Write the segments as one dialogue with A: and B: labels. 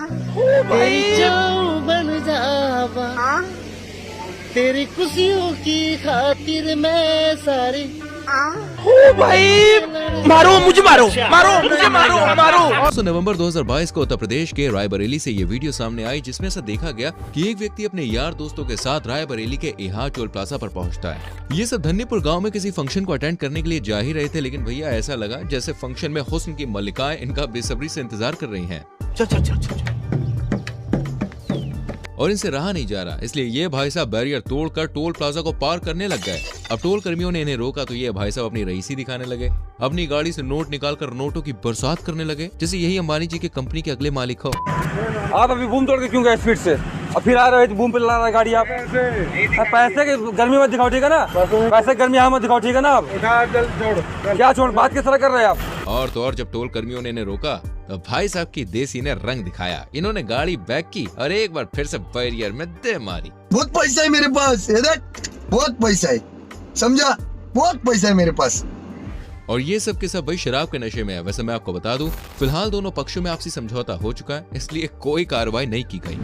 A: तेरी जान बन जावा, तेरी खुशियों की खातिर मैं सारी।
B: ओ भाई मारो मुझे, मारो मारो मुझे, मारो मारो।
C: तो नवंबर 2022 को उत्तर प्रदेश के रायबरेली से ये वीडियो सामने आई, जिसमें ऐसा देखा गया कि एक व्यक्ति अपने यार दोस्तों के साथ रायबरेली के इहा टोल प्लाजा पर पहुंचता है। ये सब धन्यपुर गांव में किसी फंक्शन को अटेंड करने के लिए जा ही रहे थे, लेकिन भैया ऐसा लगा जैसे फंक्शन में हुस्न की मल्लिकाएं इनका बेसब्री से इंतजार कर रही हैं।
B: चल चल चल चल।
C: और इनसे रहा नहीं जा रहा, इसलिए ये भाई साहब बैरियर तोड़कर टोल प्लाजा को पार करने लग गए। अब टोल कर्मियों ने इन्हें रोका तो ये भाई साहब अपनी रईसी दिखाने लगे, अपनी गाड़ी से नोट निकालकर नोटों की बरसात करने लगे, जैसे यही अंबानी जी के कंपनी के अगले मालिक हो।
D: आप अभी बूम तोड़ के क्यों गए स्पीड से? अब फिर आ रहे हो बूम पे ला रहा है गाड़ी। आप पैसे की गर्मी मत दिखाओ, ठीक है ना? पैसे गर्मी यहाँ मत दिखाओ, ठीक है ना? आप क्या छोड़, बात किस तरह कर रहे हैं आप?
C: और तो और जब टोल कर्मियों ने इन्हें रोका तो भाई साहब की देसी ने रंग दिखाया। इन्होंने गाड़ी बैक की और एक बार फिर से बैरियर में दे मारी।
E: बहुत पैसा है मेरे पास, बहुत पैसा है, समझा? बहुत पैसा है मेरे पास।
C: और ये सब के सब भाई शराब के नशे में है। वैसे मैं आपको बता दूं, फिलहाल दोनों पक्षों में आपसी समझौता हो चुका है, इसलिए कोई कार्रवाई नहीं की गई।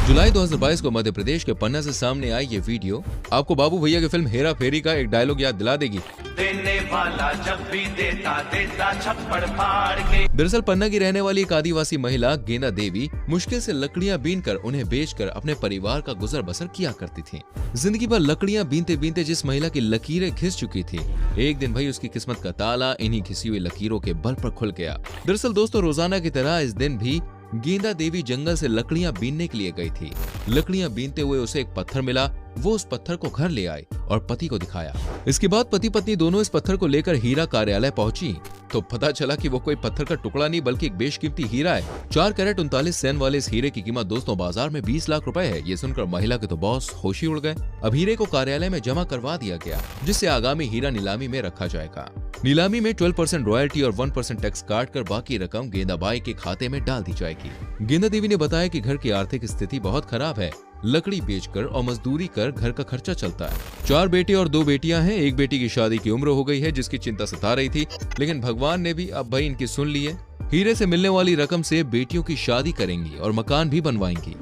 C: जुलाई 2022 को मध्य प्रदेश के पन्ना से सामने आई ये वीडियो आपको बाबू भैया की फिल्म हेरा फेरी का एक डायलॉग याद दिला देगी।
F: देने वाला जब भी देता देता छप्पड़ फाड़ के।
C: दरअसल पन्ना की रहने वाली एक आदिवासी महिला गेंदा देवी मुश्किल से लकड़ियां बीनकर उन्हें बेचकर अपने परिवार का गुजर बसर किया करती थी। जिंदगी भर लकड़ियां बीनते बीनते जिस महिला की लकीरें घिस चुकी थी, एक दिन भाई उसकी किस्मत का ताला इन्हीं घिसी हुई लकीरों के बल पर खुल गया। दरअसल दोस्तों, रोजाना की तरह इस दिन भी गेंदा देवी जंगल से लकड़ियां बीनने के लिए गई थी। लकड़ियां बीनते हुए उसे एक पत्थर मिला, वो उस पत्थर को घर ले आई और पति को दिखाया। इसके बाद पति पत्नी दोनों इस पत्थर को लेकर हीरा कार्यालय पहुंची तो पता चला कि वो कोई पत्थर का टुकड़ा नहीं बल्कि एक बेशकीमती हीरा है। 4 कैरेट 39 सेन वाले इस हीरे की कीमत दोस्तों बाजार में 20 लाख रुपए है। ये सुनकर महिला के तो बॉस होश ही उड़ गए। अब हीरे को कार्यालय में जमा करवा दिया गया, जिससे आगामी हीरा नीलामी में रखा जाएगा। नीलामी में 12% रॉयल्टी और 1% टैक्स काट कर बाकी रकम गेंदाबाई के खाते में डाल दी जाएगी। गेंदा देवी ने बताया कि घर की आर्थिक स्थिति बहुत खराब है, लकड़ी बेचकर और मजदूरी कर घर का खर्चा चलता है। 4 बेटे और 2 बेटियां हैं। एक बेटी की शादी की उम्र हो गई है, जिसकी चिंता सता रही थी, लेकिन भगवान ने भी अब भाई इनकी सुन ली है। हीरे से मिलने वाली रकम से बेटियों की शादी करेंगी और मकान भी बनवाएंगी।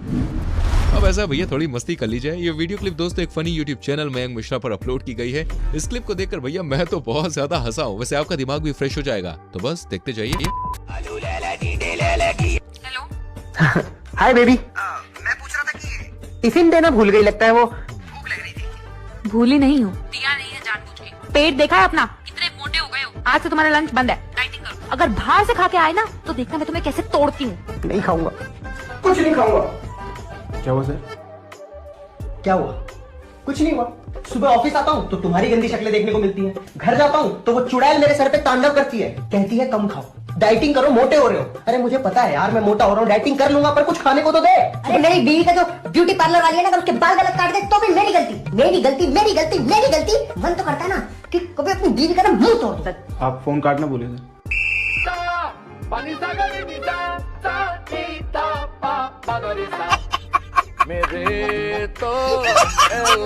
C: अब ऐसा भैया थोड़ी मस्ती कर ली जाए। ये वीडियो क्लिप दोस्तों एक funny YouTube channel Mayank Mishra पर अपलोड की गई है। इस क्लिप को देखकर भैया मैं तो बहुत ज्यादा हंसा हूँ। वैसे आपका दिमाग भी फ्रेश हो जाएगा, तो बस देखते जाइए।
G: हेलो हाय बेबी,
H: मैं पूछ रहा था कि
G: टिफिन देना भूल गई लगता है। वो
H: भूख लग रही थी।
G: भूली नहीं हूँ,
I: दिया नहीं है जानबूझ के।
G: पेट देखा है अपना?
I: कितने मोटे हो गए हो।
G: आज से तुम्हारा लंच बंद है।
I: डाइटिंग करो।
G: अगर बाहर से खा के आए ना तो देखना मैं तुम्हें कैसे तोड़ती हूँ। नहीं खाऊंगा, कुछ नहीं खाऊंगा।
D: क्या हुआ सर?
G: क्या हुआ? कुछ नहीं हुआ। सुबह ऑफिस आता हूँ तो तुम्हारी गंदी शक्लें देखने को मिलती हैं। घर जाता हूँ तो वो चुड़ैल मेरे सर पे तांडव करती है, कहती है कम खाओ, डाइटिंग करो, मोटे हो रहे हो। अरे मुझे पता है यार मैं मोटा हो रहा हूँ, डाइटिंग कर लूंगा, पर कुछ खाने को तो दे।
J: अरे मेरी बीवी का जो ब्यूटी पार्लर वाली है ना, अगर उसके बाल गलत काट दे तो भी मेरी गलती, मेरी गलती, मेरी गलती, मेरी गलती। मन तो करता है ना कि कभी अपनी बीवी का ना मुंह तोड़ दूं।
D: आप फोन काटना बोले थे।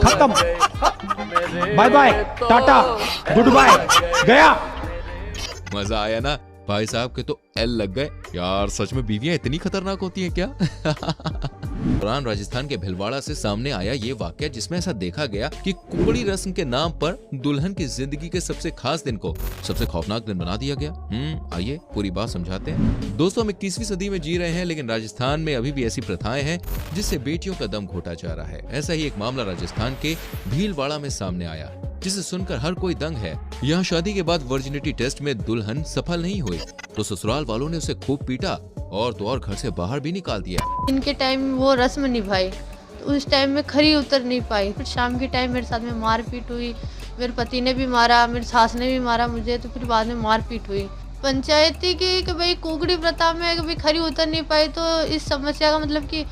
B: खत्म, bye bye, tata, goodbye, गया।
C: मजा आया ना? भाई साहब के तो एल लग गए यार। सच में बीवियां इतनी खतरनाक होती हैं क्या? दौरान राजस्थान के भिलवाड़ा से सामने आया ये वाकया, जिसमें ऐसा देखा गया कि कुकड़ी रस्म के नाम पर दुल्हन की जिंदगी के सबसे खास दिन को सबसे खौफनाक दिन बना दिया गया। आइए पूरी बात समझाते हैं। दोस्तों, हम 21वीं सदी में जी रहे हैं, लेकिन राजस्थान में अभी भी ऐसी प्रथाएं हैं जिससे बेटियों का दम घोटा जा रहा है। ऐसा ही एक मामला राजस्थान के भीलवाड़ा में सामने आया, जिसे सुनकर हर कोई दंग है। यहाँ शादी के बाद वर्जिनिटी टेस्ट में दुल्हन सफल नहीं हुई तो ससुराल वालों ने उसे खूब पीटा और तो और घर से बाहर भी निकाल दिया।
K: इनके टाइम वो रस्म निभाई तो उस टाइम में खरी उतर नहीं पाई। फिर शाम के टाइम मेरे साथ में मारपीट हुई, मेरे पति ने भी मारा, मेरी सास ने भी मारा मुझे, तो फिर बाद में मारपीट हुई। पंचायती की कि भाई कुकड़ी प्रथा में कभी खरी उतर नहीं पाई तो इस समस्या का मतलब कि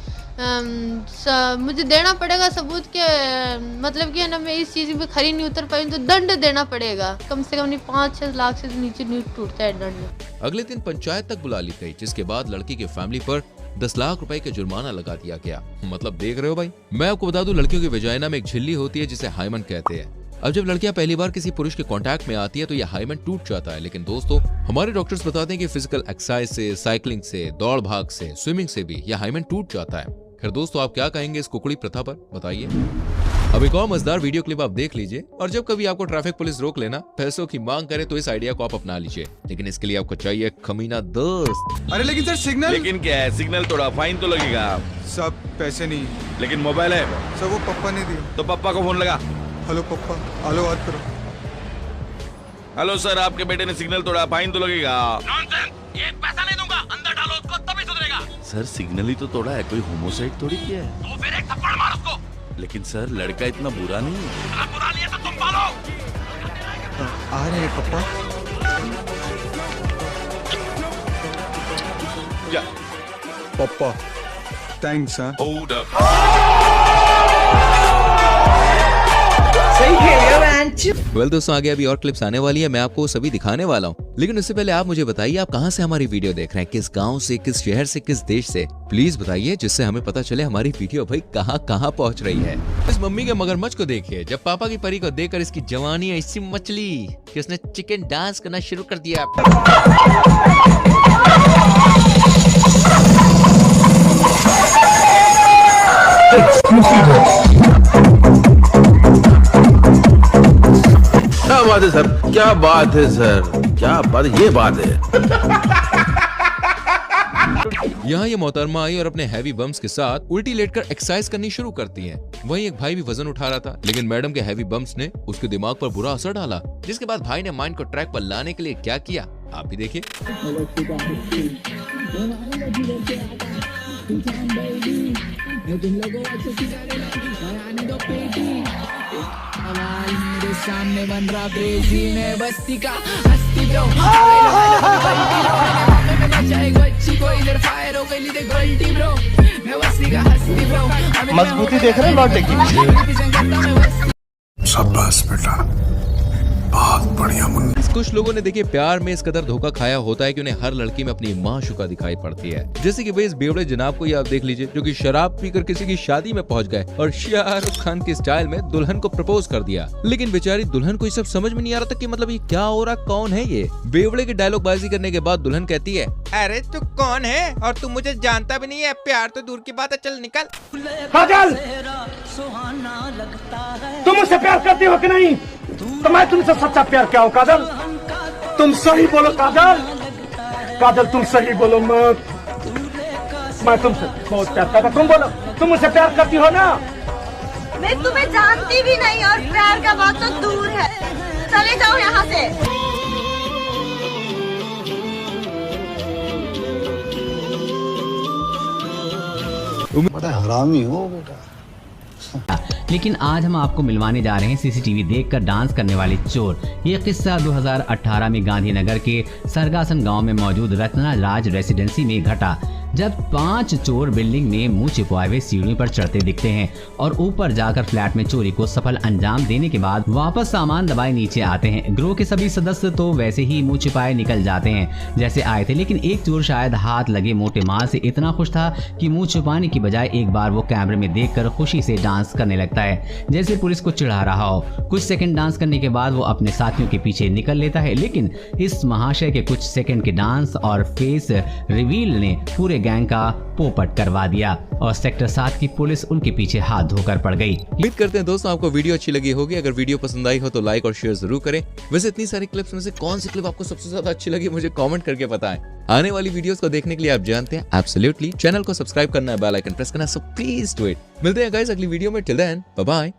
K: मुझे देना पड़ेगा सबूत के, मतलब कि है ना, मैं इस चीज़ में खरी नहीं उतर पाई तो दंड देना पड़ेगा। कम से कम नहीं 5-6 लाख से नीचे नहीं टूटता है दंड।
C: अगले दिन पंचायत तक बुला ली गई, जिसके बाद लड़की की फैमिली पर 10 लाख रुपए का जुर्माना लगा दिया गया। मतलब देख रहे हो भाई। मैं आपको बता दूं, लड़कियों की वजाइना में एक झिल्ली होती है जिसे हाइमन कहते हैं। अब जब लड़कियां पहली बार किसी पुरुष के कांटेक्ट में आती है तो यह हाइमेन टूट जाता है। लेकिन दोस्तों, हमारे डॉक्टर्स बताते हैं कि फिजिकल एक्सरसाइज से, साइकिलिंग से, दौड़ भाग से, स्विमिंग से भी यह हाइमेन टूट जाता है। खैर दोस्तों, आप क्या कहेंगे इस कुकड़ी प्रथा पर, बताइए। अब एक और मजेदार वीडियो क्लिप आप देख लीजिए, और जब कभी आपको ट्रैफिक पुलिस रोक लेना, पैसों की मांग करे, तो इस आइडिया को आप अपना लीजिए। लेकिन इसके लिए आपको चाहिए कमीना दोस्त।
L: अरे लेकिन सर सिग्नल।
M: लेकिन क्या है, सिग्नल तोड़ा, फाइन तो लगेगा।
L: सब पैसे नहीं,
M: लेकिन मोबाइल है।
L: सर वो पप्पा ने दिया।
M: तो पप्पा को फोन लगा।
L: हेलो पप्पा, हेलो बात करो।
M: हेलो सर, आपके बेटे ने सिग्नल तोड़ा, फाइन तो लगेगा।
B: एक पैसा नहीं दूंगा, अंदर डालो उसको तभी सुधरेगा।
M: सर सिग्नल ही तो तोड़ा है, कोई होमोसाइड थोड़ी किया है।
B: तो फिर एक थप्पड़ मार उसको।
M: लेकिन सर लड़का इतना बुरा नहीं है।
B: अगर बुरा नहीं है तो तुम पालो।
L: आ रहे हैं पप्पा।
M: जा
L: पप्पा, थैंक्स।
C: वेल दोस्तों, आगे अभी और क्लिप्स आने वाली है, मैं आपको सभी दिखाने वाला हूँ। लेकिन उससे पहले आप मुझे बताइए, आप कहाँ से हमारी वीडियो देख रहे हैं, किस गांव से, किस शहर से, किस देश से, प्लीज बताइए, जिससे हमें पता चले हमारी वीडियो भाई कहाँ कहाँ पहुँच रही है। इस मम्मी के मगरमच्छ को देखिए, जब पापा की परी को देखकर इसकी जवानी ऐसी मचली कि उसने चिकन डांस करना शुरू कर दिया।
M: क्या बात है सर, क्या बात है सर, क्या बात है, ये बात है।
C: यहाँ ये मोहतरमा आई और अपने हैवी बम्स के साथ उल्टी लेटकर एक्सरसाइज करनी शुरू करती है। वहीं एक भाई भी वजन उठा रहा था, लेकिन मैडम के हैवी बम्स ने उसके दिमाग पर बुरा असर डाला, जिसके बाद भाई ने माइंड को ट्रैक पर लाने के लिए क्या किया, आप भी देखिए।
N: सामने बन रहा क्रेजी में बस्ती का हस्ती ब्रो।
A: मजबूती देख रहे लौटे की।
L: शाबाश बेटा, बहुत बढ़िया मुन्ना।
C: कुछ लोगों ने देखिए प्यार में इस कदर धोखा खाया होता है कि उन्हें हर लड़की में अपनी माशूका दिखाई पड़ती है। जैसे कि भाई इस बेवड़े जनाब को ही आप देख लीजिए, जो कि शराब पीकर किसी की शादी में पहुंच गए और शाहरुख खान के स्टाइल में दुल्हन को प्रपोज कर दिया। लेकिन बेचारी दुल्हन को ये सब समझ में नहीं आ रहा था कि मतलब ये क्या हो रहा, कौन है ये। बेवड़े की डायलॉग बाजी करने के बाद दुल्हन कहती है,
B: अरे तू कौन है और तू मुझे जानता भी नहीं है, प्यार तो दूर की बात है, चल निकल।
N: काजल, तुम मुझसे प्यार करती हो कि नहीं? तो मैं तुमसे सच्चा प्यार क्या हूँ काजल? तुम सही बोलो काजल, काजल तुम सही बोलो मत। मैं तुमसे बहुत प्यार करता, तुम बोलो, तुम मुझसे प्यार करती हो ना?
O: मैं तुम्हें जानती भी नहीं और प्यार का बात तो दूर है, चले जाओ यहाँ से।
E: बड़ा हरामी हो बेटा।
P: लेकिन आज हम आपको मिलवाने जा रहे हैं सीसीटीवी देखकर डांस करने वाले चोर। ये किस्सा 2018 में गांधीनगर के सरगासन गांव में मौजूद रत्ना राज रेसिडेंसी में घटा, जब 5 चोर बिल्डिंग में मुंह छिपाए हुए सीढ़ियों पर चढ़ते दिखते हैं और ऊपर जाकर फ्लैट में चोरी को सफल अंजाम देने के बाद वापस सामान दबाए नीचे आते हैं। गिरोह के सभी सदस्य तो वैसे ही मुंह छिपाए निकल जाते हैं जैसे आए थे, लेकिन एक चोर शायद हाथ लगे मोटे माल से इतना खुश था कि मुंह छुपाने की बजाय एक बार वो कैमरे में देखकर खुशी से डांस करने लगता है, जैसे पुलिस को चिढ़ा रहा हो। कुछ सेकंड डांस करने के बाद वो अपने साथियों के पीछे निकल लेता है, लेकिन इस महाशय के कुछ सेकंड के डांस और फेस रिवील ने पूरे गैंग का पोपट करवा दिया और सेक्टर 7 की पुलिस उनके पीछे हाथ धोकर पड़ गई।
C: उम्मीद करते हैं दोस्तों आपको वीडियो अच्छी लगी होगी। अगर वीडियो पसंद आई हो तो लाइक और शेयर जरूर करें। वैसे इतनी सारी क्लिप्स में से कौन सी क्लिप आपको सबसे ज्यादा अच्छी लगी मुझे कमेंट करके बताएं। आने वाली वीडियोस को देखने के लिए आप जानते हैं एब्सोल्युटली चैनल को सब्सक्राइब करना है, बेल आइकन प्रेस करना है, सो प्लीज डू इट। मिलते हैं गाइस अगली वीडियो में, टिल देन बाय बाय।